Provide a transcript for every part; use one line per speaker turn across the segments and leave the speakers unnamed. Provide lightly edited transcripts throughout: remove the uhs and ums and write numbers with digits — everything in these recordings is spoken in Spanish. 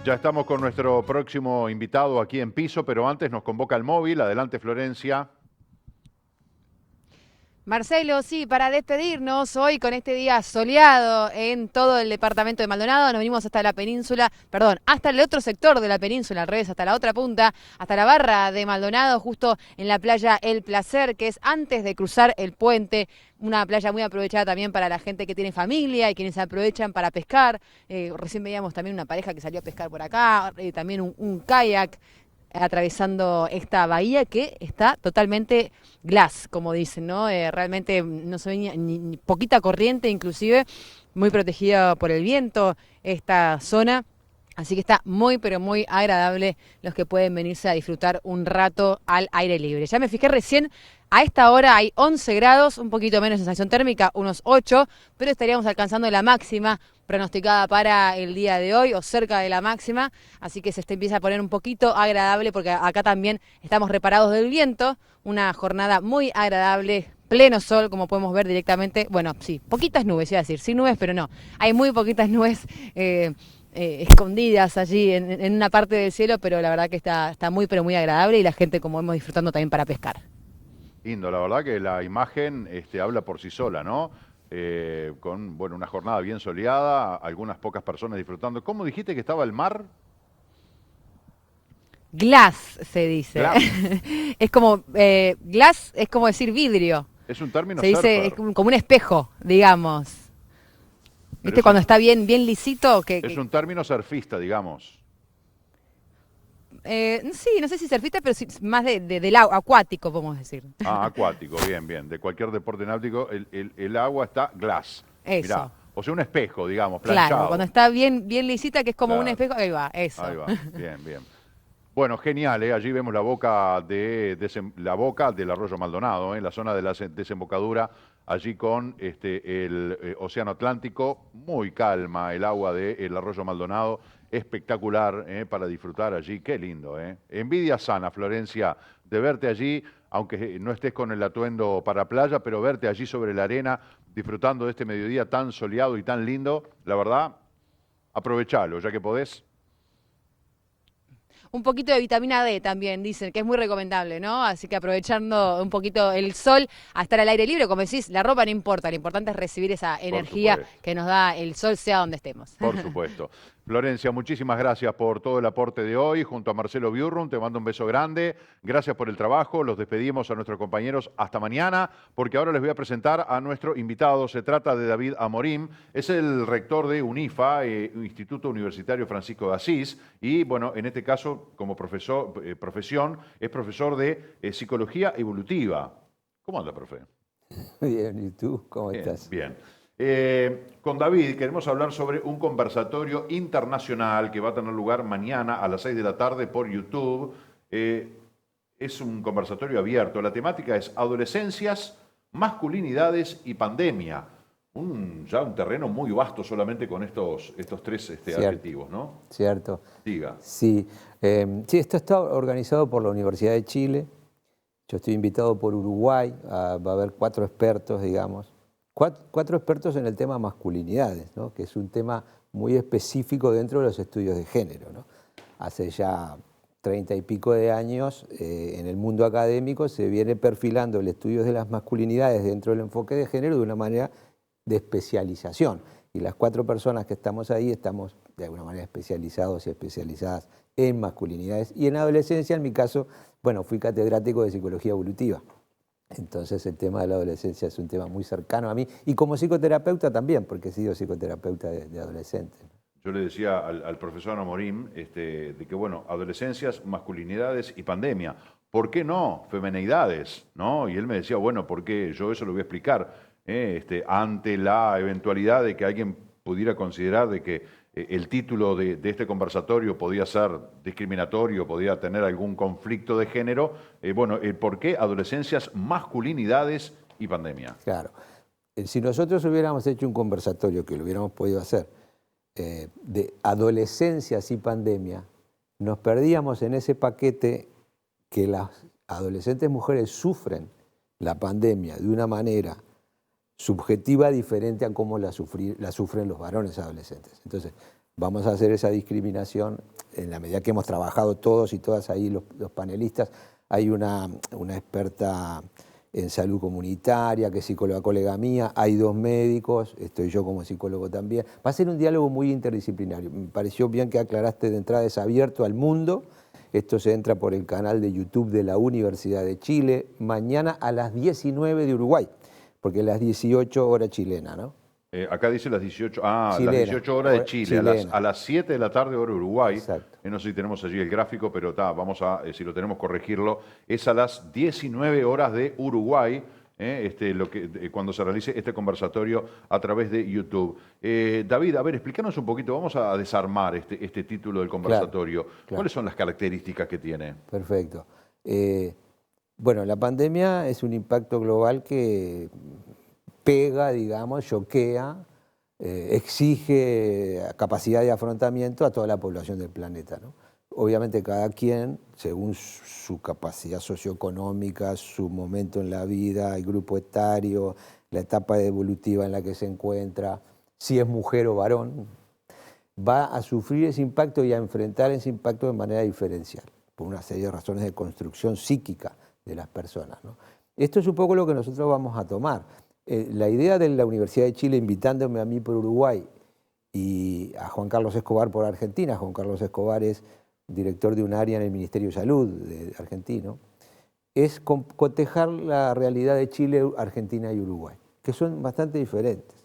Ya estamos con nuestro próximo invitado aquí en piso, pero antes nos convoca el móvil. Adelante, Florencia.
Marcelo, sí, para despedirnos hoy con este día soleado en todo el departamento de Maldonado, nos venimos hasta la península, perdón, hasta el otro sector de la península, al revés, hasta la otra punta, hasta la barra de Maldonado, justo en la playa El Placer, que es antes de cruzar el puente, una playa muy aprovechada también para la gente que tiene familia y quienes aprovechan para pescar. Recién veíamos también una pareja que salió a pescar por acá, también un kayak atravesando esta bahía que está totalmente glass, como dicen, ¿no? Realmente no se ve ni poquita corriente, inclusive muy protegida por el viento esta zona. Así que está muy, pero muy agradable los que pueden venirse a disfrutar un rato al aire libre. Ya me fijé recién, a esta hora hay 11 grados, un poquito menos de sensación térmica, unos 8, pero estaríamos alcanzando la máxima pronosticada para el día de hoy o cerca de la máxima. Así que se empieza a poner un poquito agradable porque acá también estamos reparados del viento. Una jornada muy agradable, pleno sol, como podemos ver directamente. Bueno, sí, poquitas nubes, iba a decir, sin nubes, pero no. Hay muy poquitas nubes escondidas allí en una parte del cielo, pero la verdad que está muy, pero muy agradable y la gente, como vemos, disfrutando también para pescar.
Lindo, la verdad que la imagen habla por sí sola, ¿no? Con bueno, una jornada bien soleada, algunas pocas personas disfrutando. ¿Cómo dijiste que estaba el mar?
Glass se dice.
Glass.
Es como, glass es como decir vidrio.
Es un término
Se dice, es
surfer,
como un espejo, digamos.
pero
¿Viste? Cuando está bien, bien lisito,
es un término surfista, digamos.
sí, no sé si surfista, pero sí, más del agua, acuático, podemos decir.
Ah, acuático, bien, bien. De cualquier deporte náutico, el agua está glass. Mirá,
Eso,
o sea, un espejo, digamos,
claro, cuando
planchado.
está bien, bien lisita, que es como un
Claro,
espejo, ahí va,
ahí
eso.
va, bien, bien. Bueno, genial, ¿eh? Allí vemos la boca, la boca del arroyo Maldonado, la zona de la desembocadura, allí con el Océano Atlántico, muy calma el agua del arroyo Maldonado, espectacular para disfrutar allí, qué lindo. Envidia sana, Florencia, de verte allí, aunque no estés con el atuendo para playa, pero verte allí sobre la arena, disfrutando de este mediodía tan soleado y tan lindo, la verdad, aprovechalo, ya que podés.
Un poquito de vitamina D también, dicen, que es muy recomendable, ¿no? Así que aprovechando un poquito el sol a estar al aire libre, como decís, la ropa no importa, lo importante es recibir esa
Por
energía
supuesto.
que nos da el sol, sea donde estemos.
Por supuesto. Florencia, muchísimas gracias por todo el aporte de hoy. Junto a Marcelo Biurrum, te mando un beso grande. Gracias por el trabajo. Los despedimos a nuestros compañeros hasta mañana, porque ahora les voy a presentar a nuestro invitado. Se trata de David Amorim. Es el rector de UNIFA, Instituto Universitario Francisco de Asís. Y, bueno, en este caso, como profesor, profesión, es profesor de Psicología Evolutiva. ¿Cómo anda, profe?
Bien, ¿y tú cómo
Bien,
estás?
bien. Con David queremos hablar sobre un conversatorio internacional que va a tener lugar mañana a las 6 de la tarde por YouTube. Es un conversatorio abierto. La temática es adolescencias, masculinidades y pandemia. Ya un terreno muy vasto solamente con estos tres
Cierto,
adjetivos, ¿no?
cierto.
Diga.
Sí, sí, esto está organizado por la Universidad de Chile. Yo estoy invitado por Uruguay, va a haber 4 expertos, digamos. Cuatro expertos en el tema masculinidades, ¿no? Que es un tema muy específico dentro de los estudios de género, ¿no? Hace ya 30 y pico de años, en el mundo académico se viene perfilando el estudio de las masculinidades dentro del enfoque de género de una manera de especialización. Y las 4 personas que estamos ahí estamos de alguna manera especializados y especializadas en masculinidades. Y en adolescencia, en mi caso, bueno, fui catedrático de Psicología Evolutiva. Entonces el tema de la adolescencia es un tema muy cercano a mí. Y como psicoterapeuta también, porque he sido psicoterapeuta de adolescentes.
Yo le decía al profesor Amorim de que, bueno, adolescencias, masculinidades y pandemia. ¿Por qué no femineidades? ¿No? Y él me decía, bueno, porque yo eso lo voy a explicar. Ante la eventualidad de que alguien pudiera considerar de que el título de este conversatorio podía ser discriminatorio, podía tener algún conflicto de género, bueno, ¿por qué adolescencias, masculinidades y pandemia?
Claro. Si nosotros hubiéramos hecho un conversatorio, que lo hubiéramos podido hacer, de adolescencias y pandemia, nos perdíamos en ese paquete que las adolescentes mujeres sufren la pandemia de una manera subjetiva diferente a cómo la sufren los varones adolescentes. Entonces, vamos a hacer esa discriminación en la medida que hemos trabajado todos y todas ahí los panelistas. Hay una experta en salud comunitaria, que es psicóloga colega mía, hay 2 médicos, estoy yo como psicólogo también. Va a ser un diálogo muy interdisciplinario. Me pareció bien que aclaraste de entrada, es abierto al mundo. Esto se entra por el canal de YouTube de la Universidad de Chile, mañana a las 19 de Uruguay, porque es las 18 horas chilena, ¿no?
Acá dice las 18, las
Chilena,
18 horas de Chile,
chilena.
a las 7 de la tarde hora Uruguay.
Exacto.
No sé si tenemos allí el gráfico, pero vamos a, si lo tenemos, corregirlo. Es a las 19 horas de Uruguay, cuando se realice este conversatorio a través de YouTube. David, a ver, explícanos un poquito, vamos a desarmar este título del conversatorio. Claro. ¿Cuáles son las características que tiene?
Perfecto. Bueno, la pandemia es un impacto global que pega, digamos, choquea, exige capacidad de afrontamiento a toda la población del planeta, ¿no? Obviamente cada quien, según su capacidad socioeconómica, su momento en la vida, el grupo etario, la etapa evolutiva en la que se encuentra, si es mujer o varón, va a sufrir ese impacto y a enfrentar ese impacto de manera diferencial, por una serie de razones de construcción psíquica de las personas, ¿no? Esto es un poco lo que nosotros vamos a tomar. La idea de la Universidad de Chile invitándome a mí por Uruguay y a Juan Carlos Escobar por Argentina. Juan Carlos Escobar es director de un área en el Ministerio de Salud argentino, es cotejar la realidad de Chile, Argentina y Uruguay, que son bastante diferentes.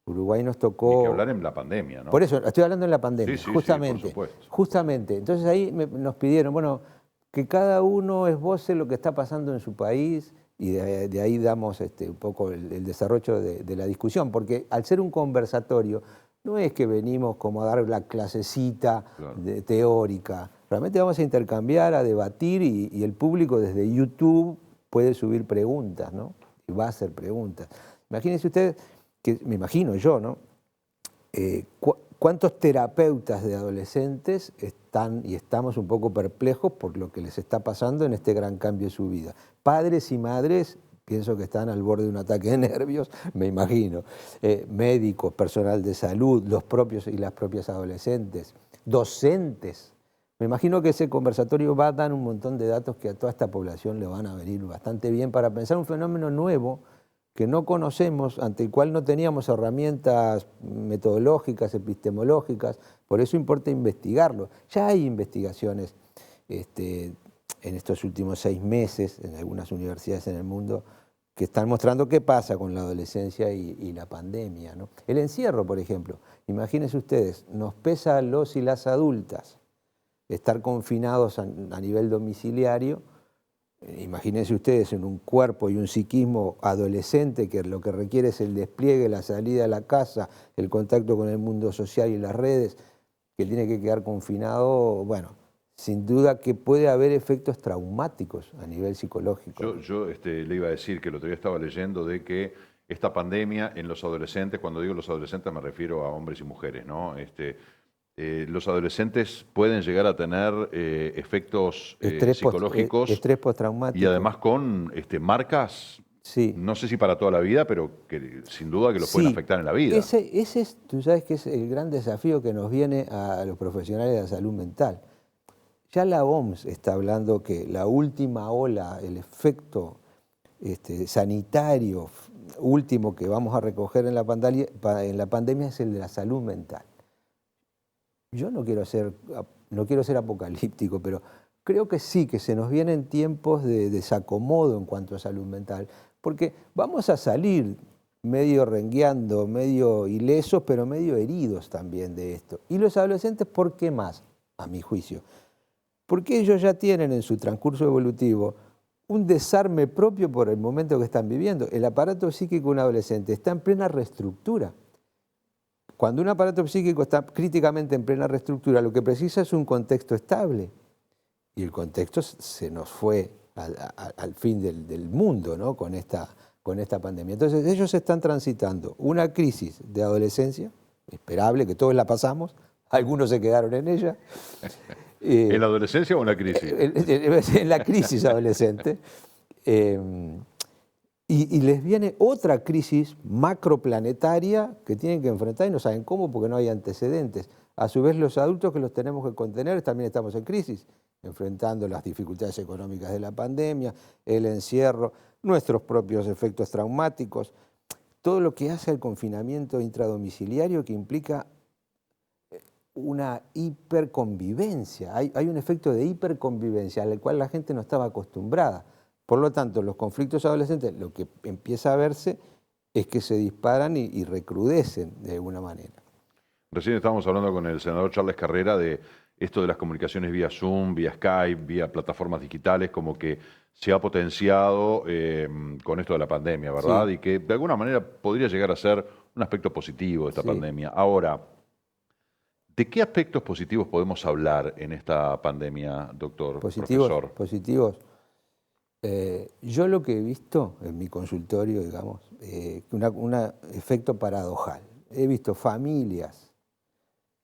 Uruguay nos tocó...
Hay que hablar en la pandemia, ¿no?
Por eso, estoy hablando en la pandemia,
sí,
justamente.
Sí, por supuesto.
Justamente. Entonces ahí nos pidieron, bueno, que cada uno esboce lo que está pasando en su país y de ahí damos un poco el desarrollo de la discusión, porque al ser un conversatorio, no es que venimos como a dar la clasecita teórica, realmente vamos a intercambiar, a debatir y el público desde YouTube puede subir preguntas, ¿no? Y va a hacer preguntas. Imagínense ustedes, que me imagino yo, ¿no? ¿Cuántos terapeutas de adolescentes están y estamos un poco perplejos por lo que les está pasando en este gran cambio de su vida? Padres y madres, pienso que están al borde de un ataque de nervios, me imagino. Médicos, personal de salud, los propios y las propias adolescentes, docentes. Me imagino que ese conversatorio va a dar un montón de datos que a toda esta población le van a venir bastante bien para pensar un fenómeno nuevo que no conocemos, ante el cual no teníamos herramientas metodológicas, epistemológicas, por eso importa investigarlo. Ya hay investigaciones en estos últimos 6 meses en algunas universidades en el mundo que están mostrando qué pasa con la adolescencia y la pandemia, ¿no? El encierro, por ejemplo, imagínense ustedes, nos pesa a los y las adultas estar confinados a nivel domiciliario. Imagínense ustedes en un cuerpo y un psiquismo adolescente que lo que requiere es el despliegue, la salida a la casa, el contacto con el mundo social y las redes, que tiene que quedar confinado, bueno, sin duda que puede haber efectos traumáticos a nivel psicológico.
Yo le iba a decir que el otro día estaba leyendo de que esta pandemia en los adolescentes, cuando digo los adolescentes me refiero a hombres y mujeres, ¿no? Los adolescentes pueden llegar a tener efectos psicológicos,
estrés postraumático.
Y además con marcas,
sí,
no sé si para toda la vida, pero que sin duda que los pueden afectar en la vida.
Ese es, tú sabes que es el gran desafío que nos viene a los profesionales de la salud mental. Ya la OMS está hablando que la última ola, el efecto sanitario último que vamos a recoger en la pandemia es el de la salud mental. Yo no quiero ser apocalíptico, pero creo que sí, que se nos vienen tiempos de desacomodo en cuanto a salud mental, porque vamos a salir medio rengueando, medio ilesos, pero medio heridos también de esto. Y los adolescentes, ¿por qué más? A mi juicio. Porque ellos ya tienen en su transcurso evolutivo un desarme propio por el momento que están viviendo. El aparato psíquico de un adolescente está en plena reestructura. Cuando un aparato psíquico está críticamente en plena reestructura, lo que precisa es un contexto estable. Y el contexto se nos fue al fin del mundo, ¿no? con esta pandemia. Entonces ellos están transitando una crisis de adolescencia, esperable, que todos la pasamos, algunos se quedaron en ella.
¿En la adolescencia o en la crisis?
En la crisis adolescente. Y les viene otra crisis macroplanetaria que tienen que enfrentar y no saben cómo porque no hay antecedentes. A su vez, los adultos que los tenemos que contener también estamos en crisis, enfrentando las dificultades económicas de la pandemia, el encierro, nuestros propios efectos traumáticos, todo lo que hace al confinamiento intradomiciliario que implica una hiperconvivencia. Hay un efecto de hiperconvivencia al cual la gente no estaba acostumbrada. Por lo tanto, los conflictos adolescentes, lo que empieza a verse es que se disparan y recrudecen de alguna manera.
Recién estábamos hablando con el senador Charles Carrera de esto de las comunicaciones vía Zoom, vía Skype, vía plataformas digitales, como que se ha potenciado con esto de la pandemia, ¿verdad?
Sí.
Y que de alguna manera podría llegar a ser un aspecto positivo de esta
Sí.
pandemia. Ahora, ¿de qué aspectos positivos podemos hablar en esta pandemia, doctor, profesor?
Positivos. Yo lo que he visto en mi consultorio, digamos, un efecto paradojal. He visto familias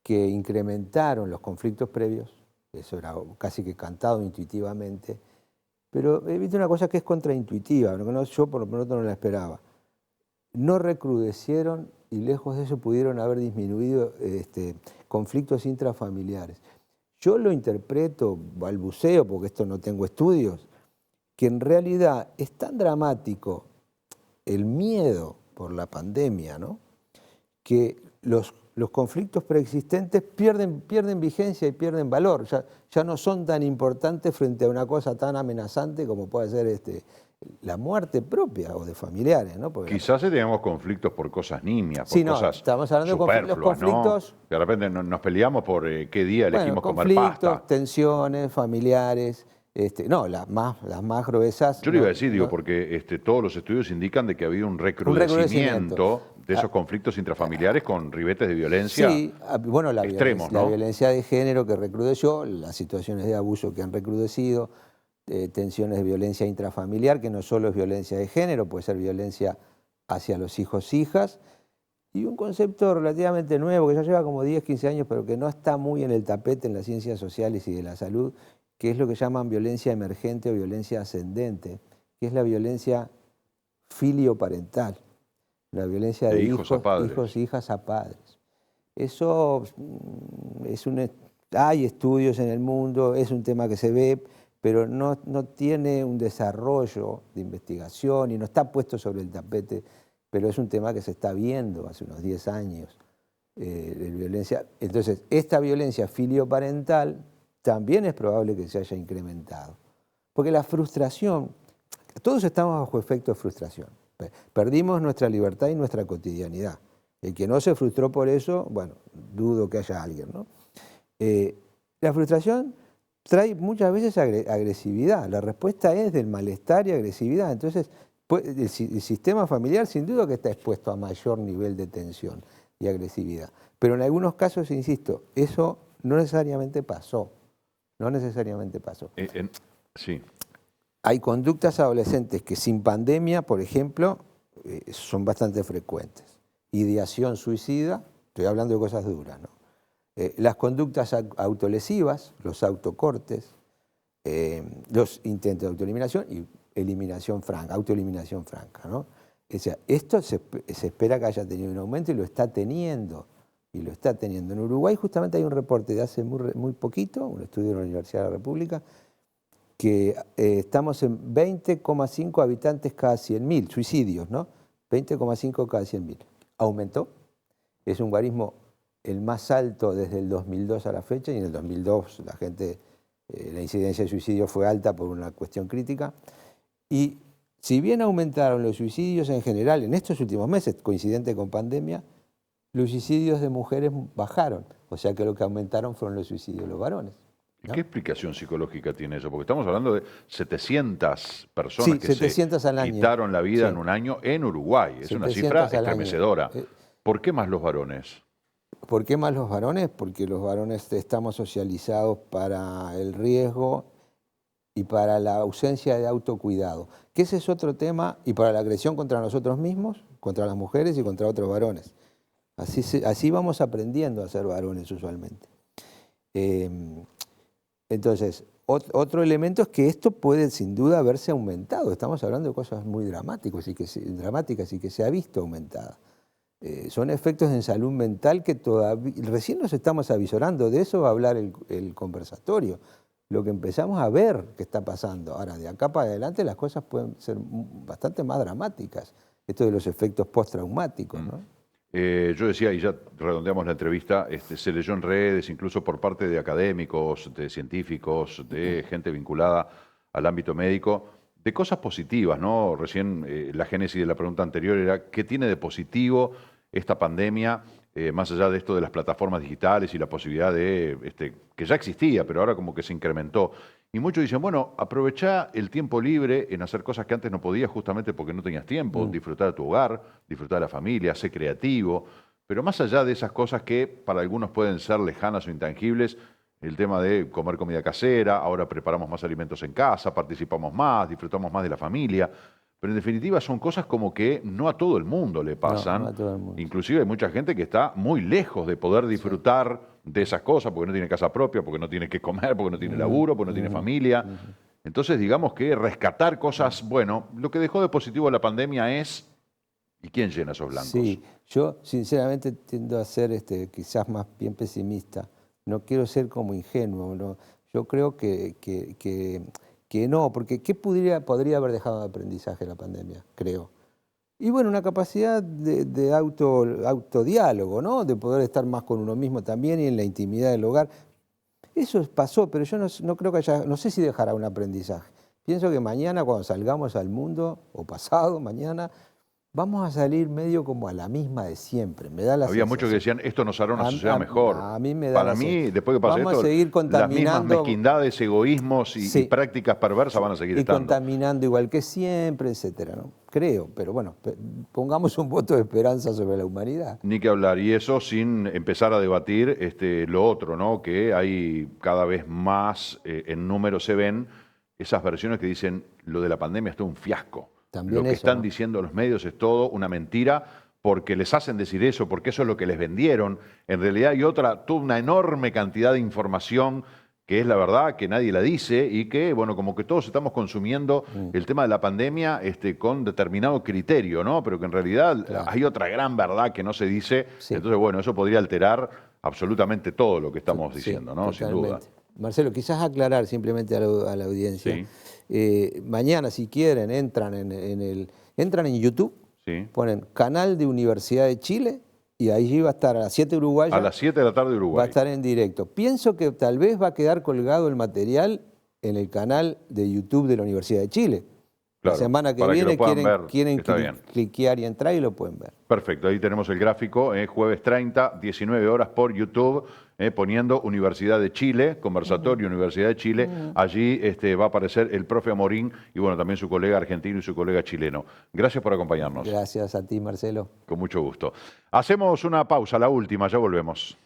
que incrementaron los conflictos previos, eso era casi que cantado intuitivamente, pero he visto una cosa que es contraintuitiva, yo por lo menos no la esperaba. No recrudecieron y lejos de eso pudieron haber disminuido conflictos intrafamiliares. Yo lo interpreto, balbuceo, porque esto no tengo estudios, que en realidad es tan dramático el miedo por la pandemia, ¿no?, que los conflictos preexistentes pierden vigencia y pierden valor. Ya no son tan importantes frente a una cosa tan amenazante como puede ser la muerte propia o de familiares, ¿no? Porque
quizás teníamos conflictos por cosas nimias, por
sí, no,
cosas
estamos hablando de los conflictos,
¿no? De repente nos peleamos por qué día elegimos comer
conflictos,
pasta.
tensiones familiares, no, las más gruesas.
Yo le iba a decir, porque todos los estudios indican de que había un recrudecimiento de esos conflictos intrafamiliares con ribetes de violencia
bueno,
extremos,
la
¿no?
violencia de género que recrudeció, las situaciones de abuso que han recrudecido, tensiones de violencia intrafamiliar, que no solo es violencia de género, puede ser violencia hacia los hijos, hijas, y un concepto relativamente nuevo, que ya lleva como 10, 15 años, pero que no está muy en el tapete en las ciencias sociales y de la salud, que es lo que llaman violencia emergente o violencia ascendente, que es la violencia filioparental, la violencia de hijos e hijas a padres. Eso hay estudios en el mundo, es un tema que se ve, pero no tiene un desarrollo de investigación y no está puesto sobre el tapete, pero es un tema que se está viendo hace unos 10 años. De violencia. Entonces, esta violencia filioparental también es probable que se haya incrementado. Porque la frustración, todos estamos bajo efecto de frustración. Perdimos nuestra libertad y nuestra cotidianidad. El que no se frustró por eso, bueno, dudo que haya alguien, ¿no? La frustración trae muchas veces agresividad. La respuesta es del malestar y agresividad. Entonces, el sistema familiar sin duda que está expuesto a mayor nivel de tensión y agresividad. Pero en algunos casos, insisto, eso no necesariamente pasó. No necesariamente pasó.
Sí.
Hay conductas adolescentes que sin pandemia, por ejemplo, son bastante frecuentes. Ideación suicida, estoy hablando de cosas duras, ¿no? Las conductas autolesivas, los autocortes, los intentos de autoeliminación y autoeliminación franca, ¿no? O sea, esto se espera que haya tenido un aumento y lo está teniendo. Y lo está teniendo. En Uruguay justamente hay un reporte de hace muy poquito, un estudio de la Universidad de la República, que estamos en 20,5 habitantes cada 100.000, suicidios, ¿no? 20,5 cada 100.000. Aumentó. Es un guarismo el más alto desde el 2002 a la fecha, y en el 2002 la incidencia de suicidio fue alta por una cuestión crítica. Y si bien aumentaron los suicidios en general en estos últimos meses, coincidente con pandemia, los suicidios de mujeres bajaron. O sea que lo que aumentaron fueron los suicidios de los varones, ¿no?
¿Qué explicación psicológica tiene eso? Porque estamos hablando de 700 personas que
700
se
al año.
quitaron la vida
Sí.
en un año en Uruguay. Es una cifra estremecedora. ¿Por qué más los varones?
¿Por qué más los varones? Porque los varones estamos socializados para el riesgo y para la ausencia de autocuidado, que ese es otro tema, y para la agresión contra nosotros mismos, contra las mujeres y contra otros varones. Así vamos aprendiendo a ser varones usualmente. Entonces, otro elemento es que esto puede sin duda haberse aumentado. Estamos hablando de cosas muy dramáticas y que se ha visto aumentada. son efectos en salud mental que todavía, recién nos estamos avisorando, de eso va a hablar el conversatorio. Lo que empezamos a ver que está pasando. Ahora, de acá para adelante las cosas pueden ser bastante más dramáticas. Esto de los efectos postraumáticos, ¿no?
Yo decía, y ya redondeamos la entrevista, se leyó en redes, incluso por parte de académicos, de científicos, de gente vinculada al ámbito médico, de cosas positivas, ¿no? Recién la génesis de la pregunta anterior era, ¿qué tiene de positivo esta pandemia, más allá de esto de las plataformas digitales y la posibilidad de, que ya existía, pero ahora como que se incrementó? Y muchos dicen, bueno, aprovechá el tiempo libre en hacer cosas que antes no podías justamente porque no tenías tiempo, disfrutar de tu hogar, disfrutar de la familia, ser creativo. Pero más allá de esas cosas que para algunos pueden ser lejanas o intangibles, el tema de comer comida casera, ahora preparamos más alimentos en casa, participamos más, disfrutamos más de la familia. Pero en definitiva son cosas como que no a todo el mundo le pasan.
No a todo el mundo.
Inclusive hay mucha gente que está muy lejos de poder disfrutar de esas cosas porque no tiene casa propia, porque no tiene que comer, porque no tiene laburo, porque no tiene familia. Entonces digamos que rescatar cosas, bueno, lo que dejó de positivo la pandemia es, ¿y quién llena esos blancos?
Sí, yo sinceramente tiendo a ser quizás más bien pesimista. No quiero ser como ingenuo, ¿no? Yo creo que no, porque ¿qué podría haber dejado de aprendizaje la pandemia? Creo. Y bueno, una capacidad de autodiálogo, ¿no? De poder estar más con uno mismo también y en la intimidad del hogar. Eso pasó, pero yo no creo que no sé si dejará un aprendizaje. Pienso que mañana cuando salgamos al mundo, o pasado mañana, vamos a salir medio como a la misma de siempre. Me da la
Había muchos que decían, esto nos hará una sociedad mejor.
A mí me da
Para mí, después que pase
vamos
esto,
a seguir
las mismas
contaminando,
mezquindades, egoísmos y prácticas perversas van a seguir
y
estando.
contaminando igual que siempre, etcétera, ¿no? Creo, pero bueno, pongamos un voto de esperanza sobre la humanidad.
Ni que hablar, y eso sin empezar a debatir lo otro, ¿no? Que hay cada vez más, en números se ven, esas versiones que dicen, lo de la pandemia es todo un fiasco.
También
lo que
eso,
están
¿no?
diciendo los medios es todo una mentira, porque les hacen decir eso, porque eso es lo que les vendieron. En realidad hay toda una enorme cantidad de información que es la verdad, que nadie la dice y que, bueno, como que todos estamos consumiendo el tema de la pandemia con determinado criterio, ¿no? Pero que en realidad hay otra gran verdad que no se dice.
Sí.
Entonces, bueno, eso podría alterar absolutamente todo lo que estamos diciendo, ¿no? Sin duda.
Totalmente. Marcelo, quizás aclarar simplemente a la audiencia.
Sí.
Mañana, si quieren, entran en YouTube,
Sí.
ponen Canal de Universidad de Chile y allí va a estar a las 7 uruguayas.
A las 7 de la tarde de Uruguay.
Va a estar en directo. Pienso que tal vez va a quedar colgado el material en el canal de YouTube de la Universidad de Chile.
Claro,
la semana que
para que
viene
lo puedan ver,
quieren
está bien.
cliquear y entrar y lo pueden ver.
Perfecto, ahí tenemos el gráfico, jueves 30, 19 horas por YouTube, poniendo Universidad de Chile, conversatorio Universidad de Chile. Allí va a aparecer el profe Amorín y bueno, también su colega argentino y su colega chileno. Gracias por acompañarnos.
Gracias a ti, Marcelo.
Con mucho gusto. Hacemos una pausa, la última, ya volvemos.